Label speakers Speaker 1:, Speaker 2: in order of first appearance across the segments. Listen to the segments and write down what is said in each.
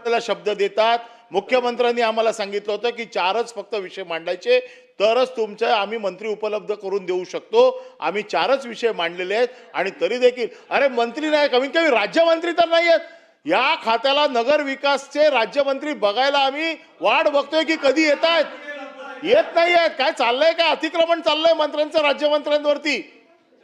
Speaker 1: आपल्याला शब्द देतात. मुख्यमंत्र्यांनी आम्हाला सांगितलं होतं की 4च फक्त विषय मांडायचे, तरच तुमच्या आम्ही मंत्री उपलब्ध करून देऊ शकतो. आम्ही 4च विषय मांडलेले आहेत आणि तरी देखील अरे मंत्री नाही, कमीत कमी राज्यमंत्री तर नाही आहेत. या खात्याला नगर विकासचे राज्यमंत्री बघायला आम्ही वाट बघतोय की कधी येत आहेत. येत नाही आहेत. काय चाललंय, काय अतिक्रमण चाललंय मंत्र्यांचं राज्यमंत्र्यांवरती.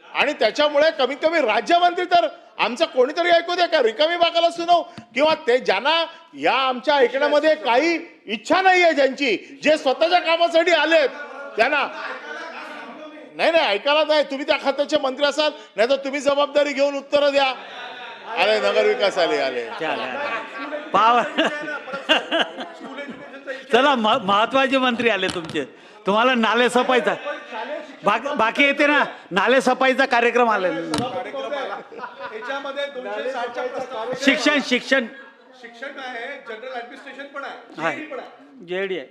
Speaker 1: आणि त्याच्यामुळे कमीत कमी राज्यमंत्री तर आमचं कोणीतरी ऐकू दे का, रिकामी बाकाला सुनव. किंवा ते ज्यांना या आमच्या ऐकण्यामध्ये काही इच्छा नाहीये, ज्यांची जे स्वतःच्या कामासाठी आलेत त्यांना नाही नाही ऐकायला नाही. तुम्ही त्या खात्याचे मंत्री असाल, नाही तर तुम्ही जबाबदारी घेऊन उत्तर द्या. अरे नगर विकास आले
Speaker 2: चला महत्वाचे मंत्री आले तुमचे. तुम्हाला नाले सफाईचा बाकी येते ना, नाले सफाईचा कार्यक्रम आला. शिक्षण शिक्षण
Speaker 3: शिक्षण आहे, जनरल ऍडमिनिस्ट्रेशन पण आहे,
Speaker 2: जेडी आहे.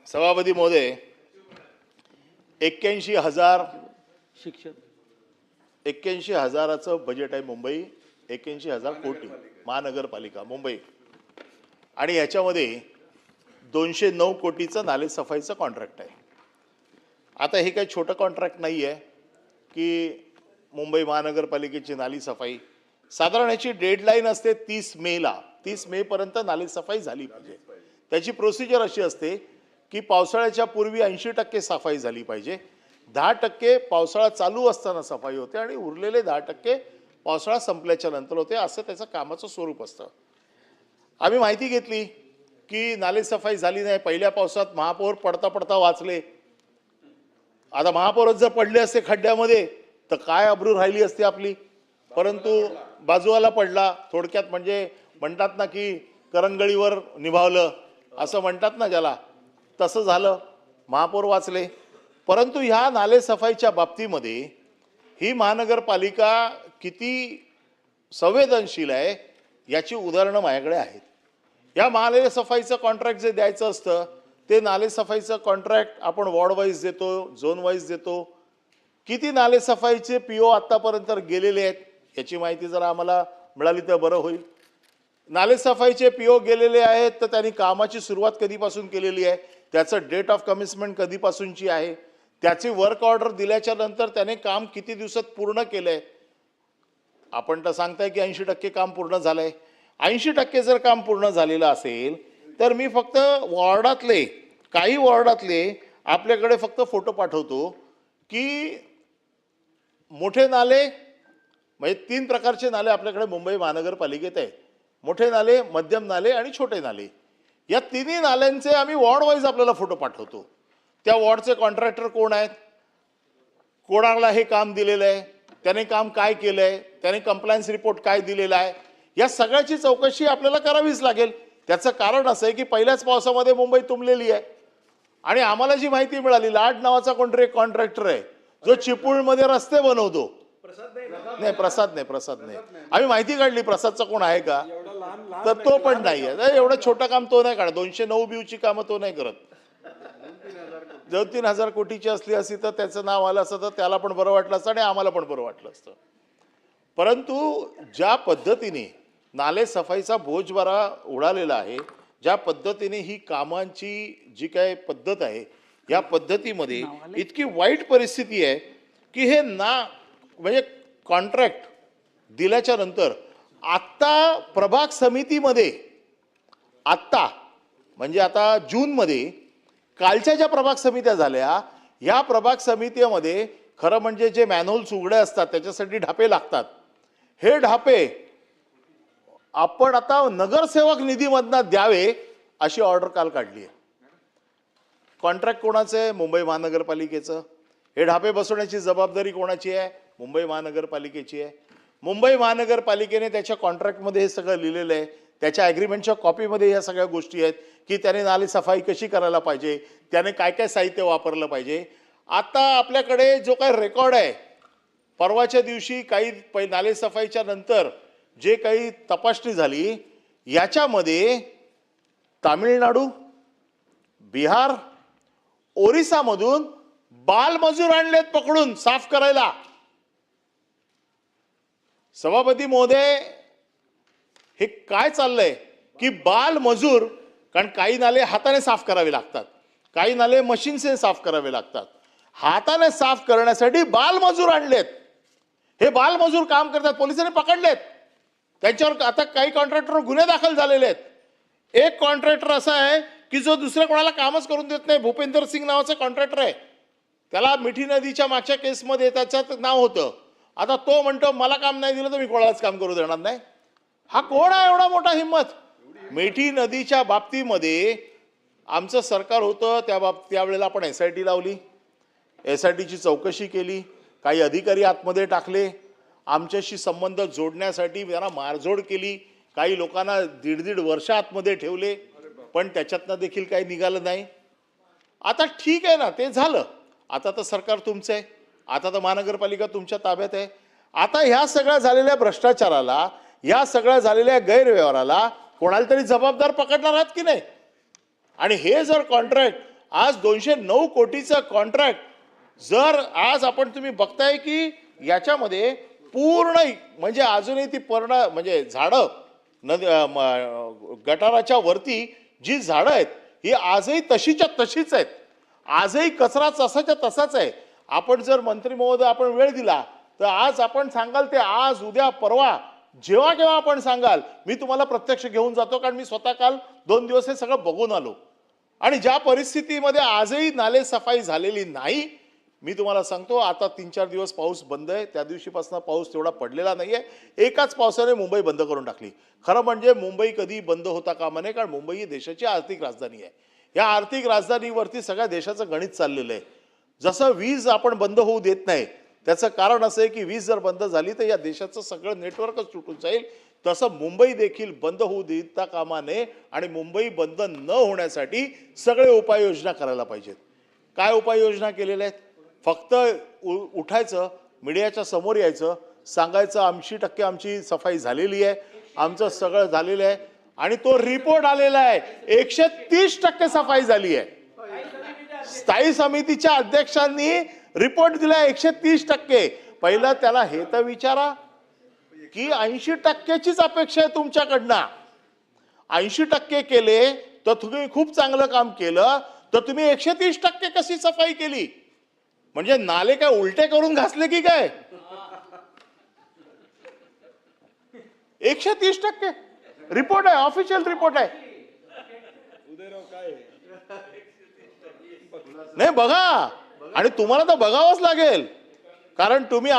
Speaker 1: सभापती महोदय, 81,000
Speaker 2: शिक्षण
Speaker 1: 81,000चं बजेट आहे मुंबई. 81,000 कोटी महानगरपालिका मुंबई. आणि याच्यामध्ये 209 कोटीचं नाले सफाईचं कॉन्ट्रॅक्ट आहे. आता हे काही छोटं कॉन्ट्रॅक्ट नाही आहे की मुंबई महानगरपालिकेची नाली सफाई. साधारण याची डेडलाईन असते 30 मेला. 30 मेपर्यंत नाली सफाई झाली पाहिजे. त्याची प्रोसिजर अशी असते की पावसाळ्याच्या पूर्वी 80% सफाई झाली पाहिजे. 10% पावसाळा चालू असताना सफाई होते आणि उरलेले 10% पावसाळा संपल्याच्या नंतर होते. असं त्याचं कामाचं स्वरूप असतं. आम्ही माहिती घेतली की नाले सफाई झाली नाही. पहिल्या पावसात महापौर पडता पडता वाचले. आता महापौरच जर पडले असते खड्ड्यामध्ये तर काय अब्रू राहिली असती आपली. परंतु बाजूवाला पडला. थोडक्यात म्हणजे म्हणतात ना की करंगळीवर निभावलं असं म्हणतात ना ज्याला, तसं झालं. महापौर वाचले. परंतु ह्या नाले सफाईच्या बाबतीमध्ये ही महानगरपालिका किती संवेदनशील आहे याची उदाहरणं माझ्याकडे आहेत. या नाले सफाईचं कॉन्ट्रॅक्ट जे द्यायचं असतं ते नाले सफाईचं कॉन्ट्रॅक्ट आपण वॉर्ड वाईज देतो, झोन वाईज देतो. किती नाले सफाईचे PO आत्तापर्यंत गेलेले आहेत याची माहिती जर आम्हाला मिळाली तर बरं होईल. नाले सफाईचे PO गेलेले आहेत तर त्यांनी कामाची सुरुवात कधीपासून केलेली आहे, त्याचं डेट ऑफ कमिन्समेंट कधीपासूनची आहे, त्याची वर्क ऑर्डर दिल्याच्या नंतर त्याने काम किती दिवसात पूर्ण केलंय. आपण तर सांगताय की 80% काम पूर्ण झालंय. 80% जर काम पूर्ण झालेलं असेल तर मी फक्त वॉर्डातले काही वॉर्डातले आपल्याकडे फक्त फोटो पाठवतो की मोठे नाले म्हणजे 3 प्रकारचे नाले आपल्याकडे मुंबई महानगरपालिकेत आहेत. मोठे नाले, मध्यम नाले आणि छोटे नाले. या तिन्ही नाल्यांचे आम्ही वॉर्ड वाईज आपल्याला फोटो पाठवतो. त्या वॉर्डचे कॉन्ट्रॅक्टर कोण आहेत, कोणाला हे काम दिलेलं आहे, त्याने काम काय केलं आहे, त्याने कंप्लायन्स रिपोर्ट काय दिलेला आहे, या सगळ्याची चौकशी आपल्याला करावीच लागेल. त्याचं कारण असं आहे की पहिल्याच पावसामध्ये मुंबई तुंबलेली आहे. आणि आम्हाला जी माहिती मिळाली, लाड नावाचा कोणतरी कॉन्ट्रॅक्टर आहे जो चिपळूणमध्ये रस्ते बनवतो. प्रसाद नाही. आम्ही माहिती काढली प्रसादचा कोण आहे का, तर तो पण नाही आहे. एवढं छोटं काम तो नाही काढत. 209 BU कामं तो नाही करत. 2-3 हजार कोटीची असली असती तर त्याचं नाव आलं असतं तर त्याला पण बरं वाटलं असतं आणि आम्हाला पण बरं वाटलं असतं. परंतु ज्या पद्धतीने नाले सफाईचा बोज बरा उडालेला आहे, ज्या पद्धतीने ही कामांची जी काय पद्धत आहे या पद्धतीमध्ये इतकी वाईट परिस्थिती आहे की हे म्हणजे कॉन्ट्रॅक्ट दिल्याच्या नंतर आत्ता प्रभाग समितीमध्ये आत्ता म्हणजे आता जूनमध्ये कालच्या ज्या प्रभाग समित्या झाल्या या प्रभाग समितीमध्ये खरं म्हणजे जे मॅनहोल्स उघडे असतात त्याच्यासाठी ढापे लागतात. हे ढापे आपण आता नगरसेवक निधीमधनं द्यावे अशी ऑर्डर काल काढली आहे. कॉन्ट्रॅक्ट कोणाचं आहे, मुंबई महानगरपालिकेचं. हे ढापे बसवण्याची जबाबदारी कोणाची आहे, मुंबई महानगरपालिकेची आहे. मुंबई महानगरपालिकेने त्याच्या कॉन्ट्रॅक्टमध्ये हे सगळं लिहिलेलं आहे. त्याच्या ॲग्रीमेंटच्या कॉपीमध्ये या सगळ्या गोष्टी आहेत की त्याने नाली सफाई कशी करायला पाहिजे, त्याने काय काय साहित्य वापरलं पाहिजे. आता आपल्याकडे जो काही रेकॉर्ड आहे, परवाच्या दिवशी काही नाले सफाईच्या नंतर जे काही तपासणी झाली याच्यामध्ये तामिळनाडू, बिहार, ओरिसामधून बालमजूर आणलेत पकडून साफ करायला. सभापती महोदय, हे काय चाललंय? की बाल मजूर, कारण काही नाले हाताने साफ करावे लागतात, काही नाले मशीनचे साफ करावे लागतात, हाताने साफ करण्यासाठी बालमजूर आणलेत. हे बालमजूर काम करतात, पोलिसांनी पकडलेत. त्यांच्यावर आता काही कॉन्ट्रॅक्टरवर गुन्हे दाखल झालेले आहेत. एक कॉन्ट्रॅक्टर असा आहे की जो दुसऱ्या कोणाला कामच करून देत नाही. भूपेंद्र सिंग नावाचा कॉन्ट्रॅक्टर आहे, त्याला मिठी नदीच्या मागच्या केसमध्ये त्याच्यात नाव होतं. आता तो म्हणतो मला काम नाही दिलं तर मी कोणालाच काम करू देणार नाही. हा कोण आहे एवढा मोठा हिंमत? मिठी नदीच्या बाबतीमध्ये आमचं सरकार होतं, त्यावेळेला आपण SIT लावली, SITची चौकशी केली, काही अधिकारी आतमध्ये टाकले, आमच्याशी संबंध जोडण्यासाठी त्यांना मारझोड केली, काही लोकांना दीड वर्ष आतमध्ये ठेवले, पण त्याच्यातनं देखील काही निघालं नाही. आता ठीक आहे ना, ते झालं. आता तर सरकार तुमचं आहे, आता तर महानगरपालिका तुमच्या ताब्यात आहे. आता ह्या सगळ्या झालेल्या भ्रष्टाचाराला, या सगळ्या झालेल्या गैरव्यवहाराला कोणाला तरी जबाबदार पकडणार आहात की नाही? आणि हे जर कॉन्ट्रॅक्ट आज 209 कोटीचं कॉन्ट्रॅक्ट जर आज तुम्ही बघताय की याच्यामध्ये पूर्ण म्हणजे अजूनही ती पूर्ण म्हणजे झाडं गटाराच्या वरती जी झाडं आहेत ही आजही तशीच्या तशीच आहेत. आजही कचरा तसाच्या तसाच आहे. आपण जर मंत्री महोदय आपण वेळ दिला तर आज आपण सांगाल ते आज उद्या परवा जेव्हा केव्हा आपण सांगाल मी तुम्हाला प्रत्यक्ष घेऊन जातो, कारण मी स्वतः काल 2 दिवस हे सगळं बघून आलो. आणि ज्या परिस्थितीमध्ये आजही नाले सफाई झालेली नाही, मी तुम्हाला सांगतो आता 3-4 दिवस पाऊस बंद आहे, त्या दिवशीपासून पाऊस तेवढा पडलेला नाहीये. एकाच पावसाने मुंबई बंद करून टाकली. खरं म्हणजे मुंबई कधी बंद होता कामा नये, कारण मुंबई ही देशाची आर्थिक राजधानी आहे. या आर्थिक राजधानीवरती सगळ्या देशाचं गणित चाललेलं आहे. जसं वीज आपण बंद होऊ देत नाही, त्याचं कारण असं आहे की वीज जर बंद झाली तर या देशाचं सगळं नेटवर्कच तुटून जाईल. तसं मुंबई देखील बंद होऊ देता कामा नये आणि मुंबई बंद न होण्यासाठी सगळे उपाययोजना करायला पाहिजेत. काय उपाययोजना केलेल्या आहेत? फक्त उठायचं, मीडियाच्या समोर यायचं, सांगायचं 80% आमची सफाई झालेली आहे, आमचं सगळं झालेलं आहे. आणि तो रिपोर्ट आलेला आहे 130% सफाई झाली आहे. स्थायी समितीच्या अध्यक्षांनी रिपोर्ट दिलाय 130%. पहिलं त्याला हे तर विचारा की 80%चीच अपेक्षा आहे तुमच्याकडनं. 80% केले तर तुम्ही खूप चांगलं काम केलं, तर तुम्ही 130% कशी सफाई केली? म्हणजे नाले काय उलटे करून घासले की काय? 130% रिपोर्ट आहे, ऑफिशियल रिपोर्ट आहे. नाही बघा, आणि तुम्हाला तर बघावंच लागेल, कारण तुम्ही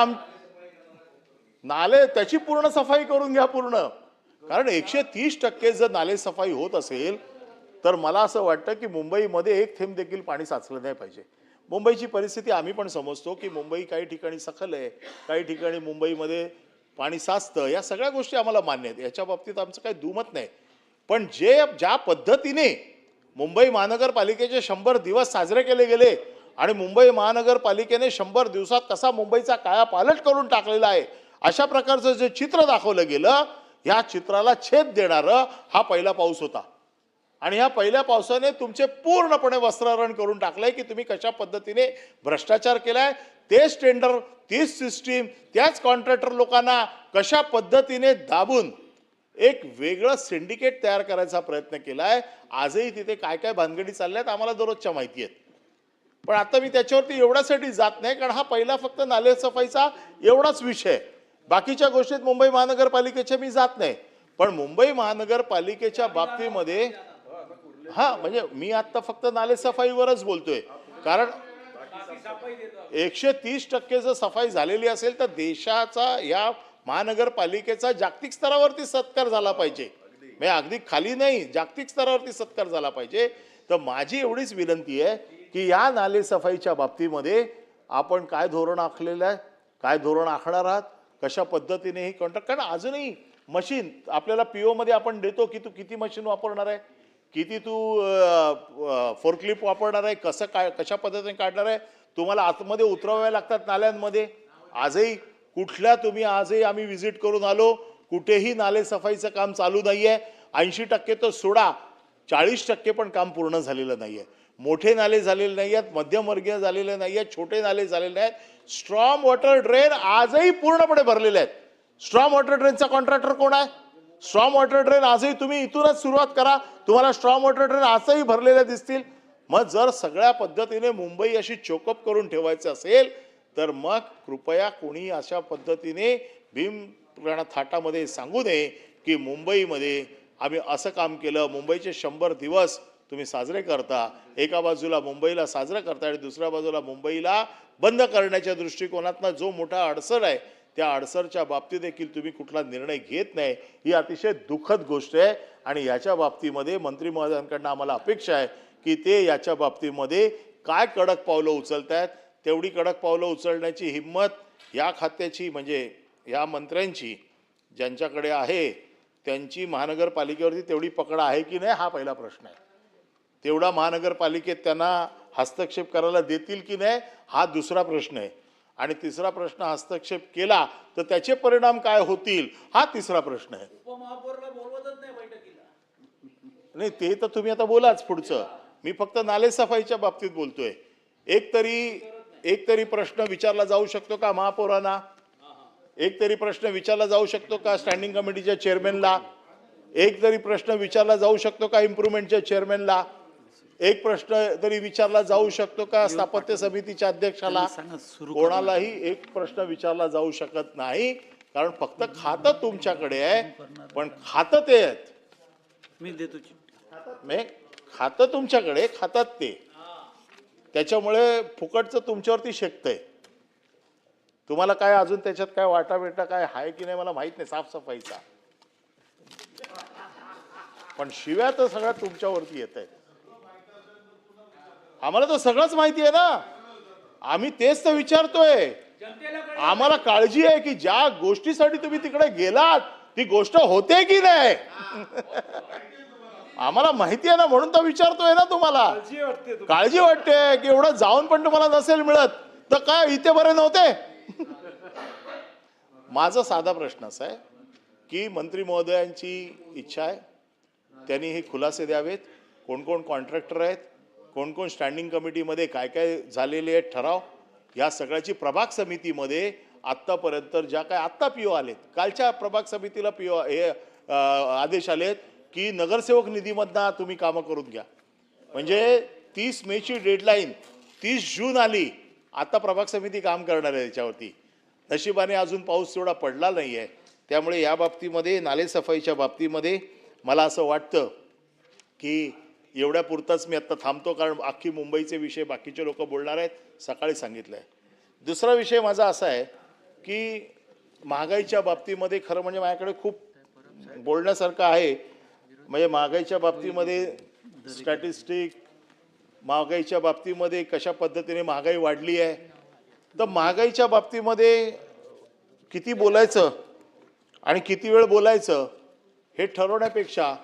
Speaker 1: नाले त्याची पूर्ण सफाई करून घ्या पूर्ण. कारण 130% जर नाले सफाई होत असेल तर मला असं वाटतं की मुंबईमध्ये एक थेंब देखील पाणी साचलं नाही पाहिजे. मुंबईची परिस्थिती आम्ही पण समजतो की मुंबई काही ठिकाणी सखल आहे, काही ठिकाणी मुंबईमध्ये पाणी साचतं, या सगळ्या गोष्टी आम्हाला मान्य आहेत, याच्या बाबतीत आमचं काही दुमत नाही. पण ज्या पद्धतीने मुंबई महानगरपालिकेचे 100 दिवस साजरे केले गेले आणि मुंबई महानगरपालिकेने 100 दिवसात कसा मुंबईचा कायापालट करून टाकलेला आहे, अशा प्रकारचं जे चित्र दाखवलं गेलं, या चित्राला छेद देणारं हा पहिला पाऊस होता. आणि ह्या पहिल्या पावसाने तुमचे पूर्णपणे वस्त्रहरण करून टाकलंय की तुम्ही कशा पद्धतीने भ्रष्टाचार केलाय. तेच टेंडर, तीच सिस्टीम, त्याच कॉन्ट्रॅक्टर लोकांना कशा पद्धतीने दाबून एक वेगळं सिंडिकेट तयार करायचा प्रयत्न केलाय. आजही तिथे काय काय भानगडी चालल्यात आम्हाला दररोजच्या माहिती आहेत. पण आता मी त्याच्यावरती एवढ्यासाठी जात नाही, कारण हा पहिला फक्त नाले सफाईचा एवढाच विषय. बाकीच्या गोष्टीत मुंबई महानगरपालिकेच्या मी जात नाही. पण मुंबई महानगरपालिकेच्या बाबतीमध्ये म्हणजे मी आता फक्त नाले सफाईवरच बोलतोय, कारण 130% जर सफाई झालेली असेल तर देशाचा, या महानगरपालिकेचा जागतिक स्तरावरती सत्कार झाला पाहिजे. म्हणजे अगदी खाली नाही, जागतिक स्तरावरती सत्कार झाला पाहिजे. तर माझी एवढीच विनंती आहे की या नाले सफाईच्या बाबतीमध्ये आपण काय धोरण आखलेलं आहे, काय धोरण आखणार आहात, कशा पद्धतीने ही कॉन्ट्रॅक्ट, कारण अजूनही मशीन आपल्याला PO मध्ये आपण देतो की तू किती मशीन वापरणार आहे, किती तू फोरक्लिप वापरणार आहे, कसं काय कशा पद्धतीने काढणार आहे, तुम्हाला आतमध्ये उतरवाव्या लागतात नाल्यांमध्ये. आजही तुम्ही आजही आम्ही व्हिजिट करून आलो, कुठेही नाले सफाईचं काम चालू नाहीये. 80% तर सोडा, 40% पण काम पूर्ण झालेलं नाहीये. मोठे नाले झालेले नाही आहेत, मध्यमवर्गीय झालेले नाही आहेत, छोटे नाले झालेले नाहीत. स्ट्रॉम वॉटर ड्रेन आजही पूर्णपणे भरलेले आहेत. स्ट्रॉम वॉटर ड्रेनचा कॉन्ट्रॅक्टर कोण आहे? स्ट्रॉम वॉटर ड्रेन आजही तुम्ही इथूनच सुरुवात करा, तुम्हाला स्ट्रॉम वॉटर ड्रेन आजही भरलेल्या दिसतील. मग जर सगळ्या पद्धतीने मुंबई अशी चोकअप करून ठेवायचं असेल तर मग कृपया कोणी अशा पद्धतीने भीम थाटामध्ये सांगू नये की मुंबईमध्ये आम्ही असं काम केलं. मुंबईचे 100 दिवस तुम्ही साजरे करता, एका बाजूला मुंबईला साजरं करता आणि दुसऱ्या बाजूला मुंबईला बंद करण्याच्या दृष्टिकोनातनं जो मोठा अडसर आहे त्या अडसरच्या बाबतीत देखील तुम्ही कुठला निर्णय घेत नाही. ही अतिशय दुःखद गोष्ट आहे आणि याच्या बाबतीमध्ये मंत्री महोदयांकडनं आम्हाला अपेक्षा आहे की ते याच्या बाबतीमध्ये काय कडक पावलं उचलत आहेत. तेवढी कडक पावलं उचलण्याची हिंमत या खात्याची म्हणजे या मंत्र्यांची ज्यांच्याकडे आहे त्यांची महानगरपालिकेवरती तेवढी पकड आहे की नाही हा पहिला प्रश्न आहे. तेवढा महानगरपालिकेत त्यांना हस्तक्षेप करायला देतील की नाही हा दुसरा प्रश्न आहे. आणि तिसरा प्रश्न हस्तक्षेप केला तर त्याचे परिणाम काय होतील हा तिसरा प्रश्न आहे. नाही ते तर तुम्ही आता बोलाच पुढचं. मी फक्त नालेसफाईच्या बाबतीत बोलतोय. एक तरी प्रश्न विचारला जाऊ शकतो का महापौरांना? एक तरी प्रश्न विचारला जाऊ शकतो का स्टँडिंग कमिटीच्या चेअरमॅनला? एक तरी प्रश्न विचारला जाऊ शकतो का इम्प्रुव्हमेंटच्या चेअरमॅनला? एक प्रश्न तरी विचारला जाऊ शकतो का स्थापत्य समितीच्या अध्यक्षाला? कोणालाही एक प्रश्न विचारला जाऊ शकत नाही, कारण फक्त खातं तुमच्याकडे आहे. पण खातं ते आहेत,
Speaker 2: मी देतो.
Speaker 1: खातं तुमच्याकडे, खातात ते. त्याच्यामुळे फुकटचं तुमच्यावरती शेकतंय. तुम्हाला काय अजून त्याच्यात काय वाटा बेटा काय आहे की नाही मला माहित नाही साफसफाईचा, पण शिव्या तर सगळ्या तुमच्यावरती येत आहेत. आम्हाला तर सगळंच माहिती आहे ना, आम्ही तेच तर विचारतोय. आम्हाला काळजी आहे की ज्या गोष्टीसाठी तुम्ही तिकडे गेलात ती गोष्ट होते की नाही आम्हाला माहिती आहे ना, म्हणून तर विचारतोय ना तुम्हाला. काळजी वाटते की एवढं जाऊन पण तुम्हाला नसेल मिळत तर काय इथे बरे नव्हते माझा साधा प्रश्न असा आहे की मंत्री महोदयांची इच्छा आहे त्यांनी हे खुलासे द्यावेत. कोण कोण कॉन्ट्रॅक्टर आहेत, कोण कोण स्टँडिंग कमिटीमध्ये काय काय झालेले आहेत ठराव, या सगळ्याची प्रभाग समितीमध्ये आत्तापर्यंत ज्या काय आत्ता पीओ आलेत, कालच्या प्रभाग समितीला पीओ हे आदेश आलेत की नगरसेवक निधीमधनं तुम्ही कामं करून घ्या. म्हणजे 30 मेची डेडलाईन 30 जून आली, आता प्रभाग समिती काम करणार आहे त्याच्यावरती. नशिबाने अजून पाऊस तेवढा पडला नाही आहे. त्यामुळे या बाबतीमध्ये नालेसफाईच्या बाबतीमध्ये मला असं वाटतं की एवढ्या पुरताच मी आत्ता थांबतो, कारण अख्खी मुंबईचे विषय बाकीचे लोक बोलणार आहेत, सकाळी सांगितलं आहे. दुसरा विषय माझा असा आहे की महागाईच्या बाबतीमध्ये खरं म्हणजे माझ्याकडे खूप बोलण्यासारखं आहे. म्हणजे महागाईच्या बाबतीमध्ये स्टॅटिस्टिक, महागाईच्या बाबतीमध्ये कशा पद्धतीने महागाई वाढली आहे, तर महागाईच्या बाबतीमध्ये किती बोलायचं आणि किती वेळ बोलायचं हे ठरवण्यापेक्षा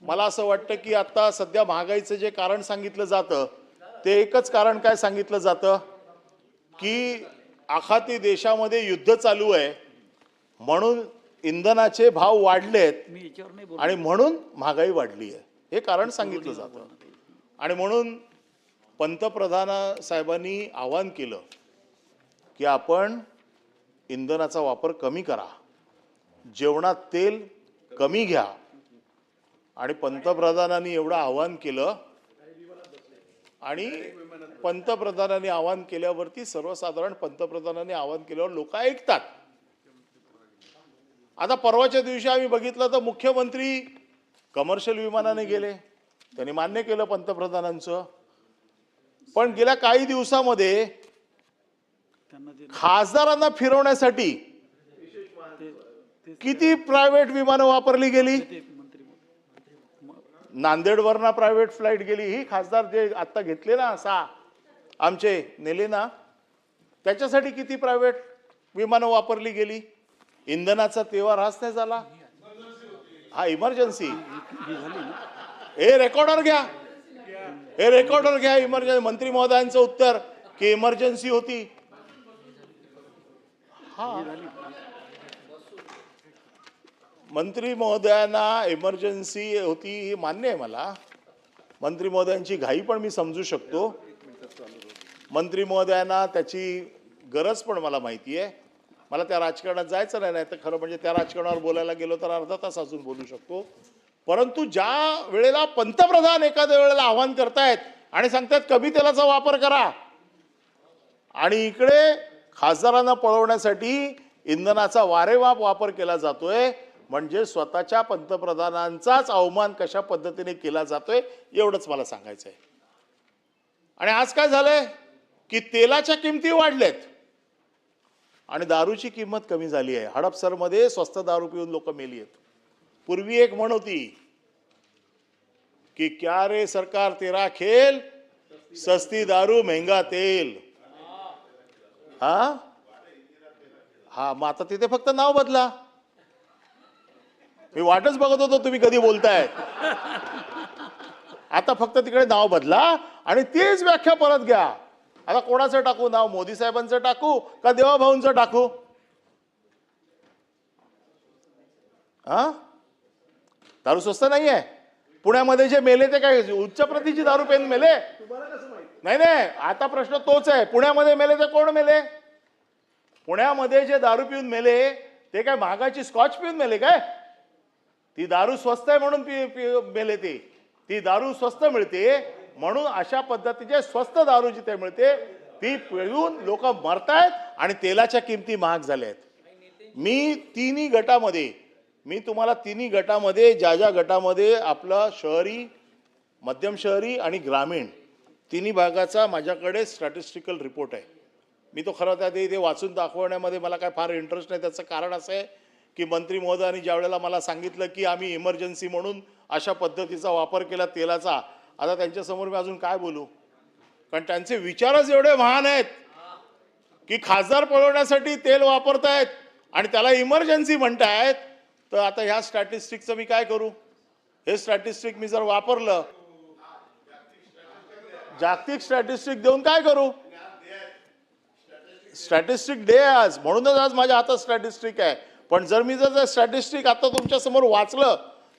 Speaker 1: मला असं वाटतं की आता सध्या महागाईचं जे कारण सांगितलं जातं ते एकच कारण काय सांगितलं जातं की आखाती देशामध्ये युद्ध चालू आहे म्हणून इंधनाचे भाव वाढलेत आणि म्हणून महागाई वाढली आहे, हे कारण सांगितलं जातं. आणि म्हणून पंतप्रधान साहेबांनी आवाहन केलं की आपण इंधनाचा वापर कमी करा, जेवणात तेल कमी घ्या. आणि पंतप्रधानांनी एवढं आवाहन केलं आणि पंतप्रधानांनी आवाहन केल्यावरती सर्वसाधारण पंतप्रधानांनी आवाहन केल्यावर लोक ऐकतात. आता परवाच्या दिवशी आम्ही बघितलं तर मुख्यमंत्री कमर्शियल विमानाने गेले, त्यांनी मान्य केलं पंतप्रधानांचं. पण गेल्या काही दिवसामध्ये खासदारांना फिरवण्यासाठी किती प्रायव्हेट विमानं वापरली गेली. नांदेडवरना प्रायव्हेट फ्लाईट गेली, ही खासदार जे आता घेतले ना 6 आमचे नेले ना, त्याच्यासाठी किती प्रायव्हेट विमानं वापरली गेली. इंधनाचा तेव्हा रास नाही झाला. हा इमर्जन्सी. हे रेकॉर्डर घ्या, हे रेकॉर्डर घ्या. इमर्जन्सी मंत्री महोदयांचं उत्तर की इमर्जन्सी होती. हा मंत्री महोदयांना इमर्जन्सी होती हे मान्य आहे मला. मंत्री महोदयांची घाई पण मी समजू शकतो. मंत्री महोदयांना त्याची गरज पण मला माहिती आहे. मला त्या राजकारणात जायचं नाही, तर खरं म्हणजे त्या राजकारणावर बोलायला गेलो तर अर्धा तास अजून बोलू शकतो. परंतु ज्या वेळेला पंतप्रधान एखाद्या वेळेला आव्हान करतायत आणि सांगतायत कमी तेलाचा वापर करा, आणि इकडे खासदारांना पळवण्यासाठी इंधनाचा वारेमाप वापर केला जातोय, म्हणजे स्वतःच्या पंतप्रधानांचाच अवमान कशा पद्धतीने केला जातोय एवढंच मला सांगायचं आहे. आणि आज काय झालंय की तेलाच्या किमती वाढल्यात आणि दारूची किंमत कमी झाली आहे. हडपसरमध्ये स्वस्त दारू पिऊन लोक मेली आहेत. पूर्वी एक म्हण होती की क्या रे सरकार तेरा खेल, सस्ती दारू महंगा तेल. हा मग आता तिथे फक्त नाव बदला. मी वाटच बघत होतो तुम्ही कधी बोलताय. आता फक्त तिकडे नाव बदला आणि तीच व्याख्या परत घ्या. आता कोणाचं टाकू नाव, मोदी साहेबांचं टाकू का देवाभाऊंचं टाकू? दारू स्वस्त नाहीये. पुण्यामध्ये जे मेले ते काय उच्च प्रतीची दारू पेन मेले? नाही नाही, आता प्रश्न तोच आहे. पुण्यामध्ये मेले ते कोण मेले? पुण्यामध्ये जे दारू पिऊन मेले ते काय महागाची स्कॉच पिऊन मेले काय? ती दारू स्वस्त आहे म्हणून मेले. ती दारू स्वस्त मिळते म्हणून अशा पद्धतीचे स्वस्त दारू जिथे मिळते ती पिऊन लोक मरतायत आणि तेलाच्या किमती महाग झाल्या आहेत. मी तुम्हाला तिन्ही गटामध्ये ज्या गटामध्ये आपलं शहरी, मध्यम शहरी आणि ग्रामीण तिन्ही भागाचा माझ्याकडे स्टॅटिस्टिकल रिपोर्ट आहे. मी तो खरं त्या ते वाचून दाखवण्यामध्ये मला काय फार इंटरेस्ट नाही. त्याचं कारण असं आहे की मंत्री महोदयांनी ज्या वेळेला मला सांगितलं की आम्ही इमर्जन्सी म्हणून अशा पद्धतीचा वापर केला तेलाचा, आता त्यांच्यासमोर मी अजून काय बोलू? कारण त्यांचे विचारच एवढे महान आहेत की खासदार पळवण्यासाठी तेल वापरतायत आणि त्याला इमर्जन्सी म्हणतायत. तर आता ह्या स्टॅटिस्टिकचं मी काय करू? हे स्टॅटिस्टिक मी जर वापरलं, जागतिक स्टॅटिस्टिक देऊन काय करू? स्टॅटिस्टिक डे आज, म्हणूनच आज माझ्या हातात स्टॅटिस्टिक आहे. पण जर मी जर स्टॅटिस्टिक आता तुमच्या समोर वाचलं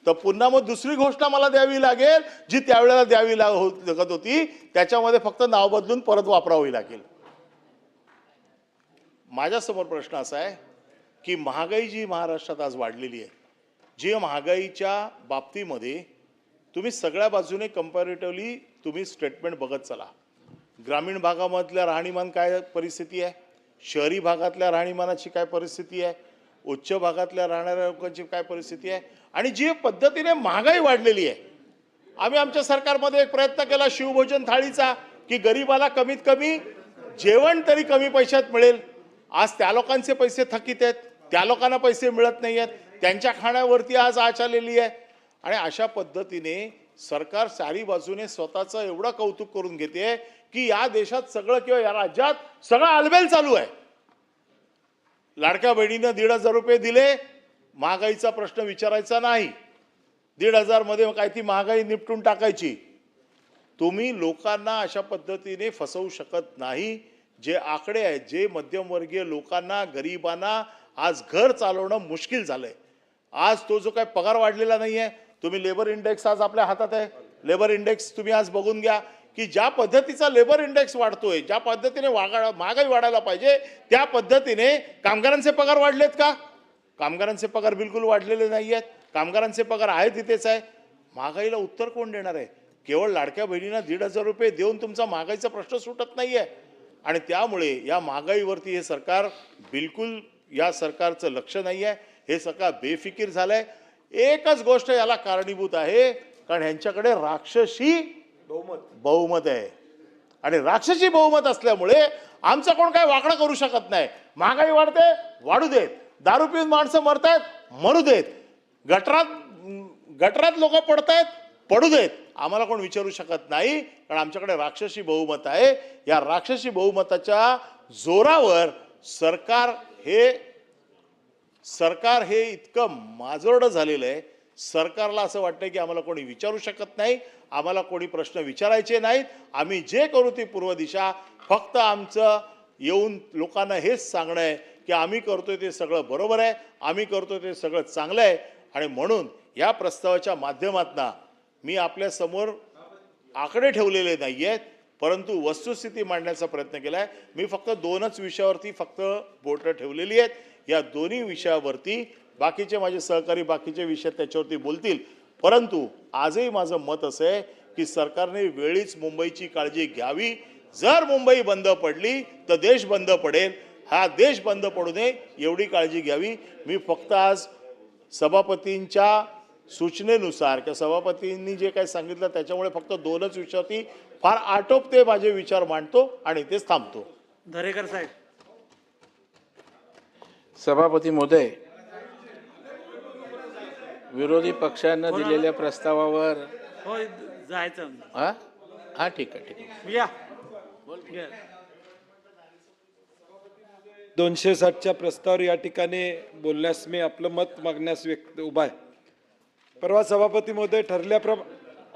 Speaker 1: तर पुन्हा मग दुसरी घोषणा मला द्यावी लागेल जी त्यावेळेला द्यावी लागत होती. त्याच्यामध्ये फक्त नाव बदलून परत वापरावी लागेल. माझ्यासमोर प्रश्न असा आहे की महागाई जी महाराष्ट्रात आज वाढलेली आहे, जी महागाईच्या बाबतीमध्ये तुम्ही सगळ्या बाजूने कंपॅरेटिव्हली तुम्ही स्टेटमेंट बघत चला. ग्रामीण भागामधल्या राहणीमान काय परिस्थिती आहे, शहरी भागातल्या राहणीमानाची काय परिस्थिती आहे, उच्च भागातल्या राहणाऱ्या लोकांची काय परिस्थिती आहे, आणि जी पद्धतीने महागाई वाढलेली आहे. आम्ही आमच्या सरकारमध्ये एक प्रयत्न केला शिवभोजन थाळीचा की गरिबाला कमीत कमी जेवण तरी कमी पैशात मिळेल. आज त्या लोकांचे पैसे थकीत आहेत, त्या लोकांना पैसे मिळत नाही आहेत, त्यांच्या खाण्यावरती आज आच आलेली आहे. आणि अशा पद्धतीने सरकार चारी बाजूने स्वतःचं एवढं कौतुक करून घेते की या देशात सगळं किंवा या राज्यात सगळं आलबेल चालू आहे. लाडक्या बहिणीनं 1,500 रुपये दिले, महागाईचा प्रश्न विचारायचा नाही. 1,500 मध्ये काय ती महागाई निपटून टाकायची. तुम्ही लोकांना अशा पद्धतीने फसवू शकत नाही. जे आकडे आहेत, जे मध्यमवर्गीय लोकांना, गरिबांना आज घर चालवणं मुश्किल झालंय. आज तो जो काय पगार वाढलेला नाहीये, तुम्ही लेबर इंडेक्स आज आपल्या हातात आहे. लेबर इंडेक्स तुम्ही आज बघून घ्या की ज्या पद्धतीचा लेबर इंडेक्स वाढतोय, ज्या पद्धतीने महागाई वाढायला पाहिजे त्या पद्धतीने कामगारांचे पगार वाढलेत का? कामगारांचे पगार बिलकुल वाढलेले नाही आहेत. कामगारांचे पगार आहेत तिथेच आहे. महागाईला उत्तर कोण देणार आहे? केवळ लाडक्या बहिणींना 1,500 रुपये देऊन तुमचा महागाईचा प्रश्न सुटत नाहीये. आणि त्यामुळे या महागाईवरती हे सरकार बिलकुल, या सरकारचं लक्ष नाही आहे. हे सरकार बेफिकीर झालंय. एकच गोष्ट याला कारणीभूत आहे, कारण ह्यांच्याकडे राक्षसी बहुमत आहे. आणि राक्षसी बहुमत असल्यामुळे आमचं कोण काय वाकडं करू शकत नाही. महागाई वाढते, वाढू देत. दारू पिऊन माणसं मरतायत, मरू देत. गटरात लोक पडतायत, पडू देत. आम्हाला कोण विचारू शकत नाही, कारण आमच्याकडे राक्षसी बहुमत आहे. या राक्षसी बहुमताच्या जोरावर सरकार हे इतकं माजोरडं झालेलं आहे. सरकारला असं वाटतं की आम्हाला कोणी विचारू शकत नाही, आम्हाला कोणी प्रश्न विचारायचे नाहीत. आम्ही जे करू ती पूर्व दिशा. फक्त आमचं येऊन लोकांना हेच सांगणं आहे की आम्ही करतोय ते सगळं बरोबर आहे, आम्ही करतोय ते सगळं चांगलं आहे. आणि म्हणून या प्रस्तावाच्या माध्यमातून मी आपल्या समोर आकडे ठेवलेले नाही आहेत, परंतु वस्तुस्थिती मांडण्याचा प्रयत्न केला आहे. मी फक्त 2च विषयावरती फक्त बोटं ठेवलेली आहेत. या दोन्ही विषयावरती बाकीचे माझे सहकारी बाकीचे विषय त्याच्यावरती बोलतील. परंतु आजही माझं मत असं आहे की सरकारने वेळीच मुंबईची काळजी घ्यावी. जर मुंबई बंद पडली तर देश बंद पडेल. हा देश बंद पडू नये एवढी काळजी घ्यावी. मी फक्त आज सभापतींच्या सूचनेनुसार किंवा सभापतींनी जे काही सांगितलं त्याच्यामुळे फक्त 2च विषयावरती फार आटोपते माझे विचार मांडतो आणि तेच थांबतो.
Speaker 2: दरेकर साहेब.
Speaker 4: सभापती महोदय, विरोधी पक्षांना दिलेल्या प्रस्तावावर
Speaker 2: हो जायचं.
Speaker 4: हा हा ठीक आहे ठीक आहे.
Speaker 2: या
Speaker 5: 260च्या प्रस्तावावर या ठिकाणी बोलण्यास मी आपलं मत मागण्यास उभा आहे. परवा सभापती महोदय ठरल्याप्रमाणे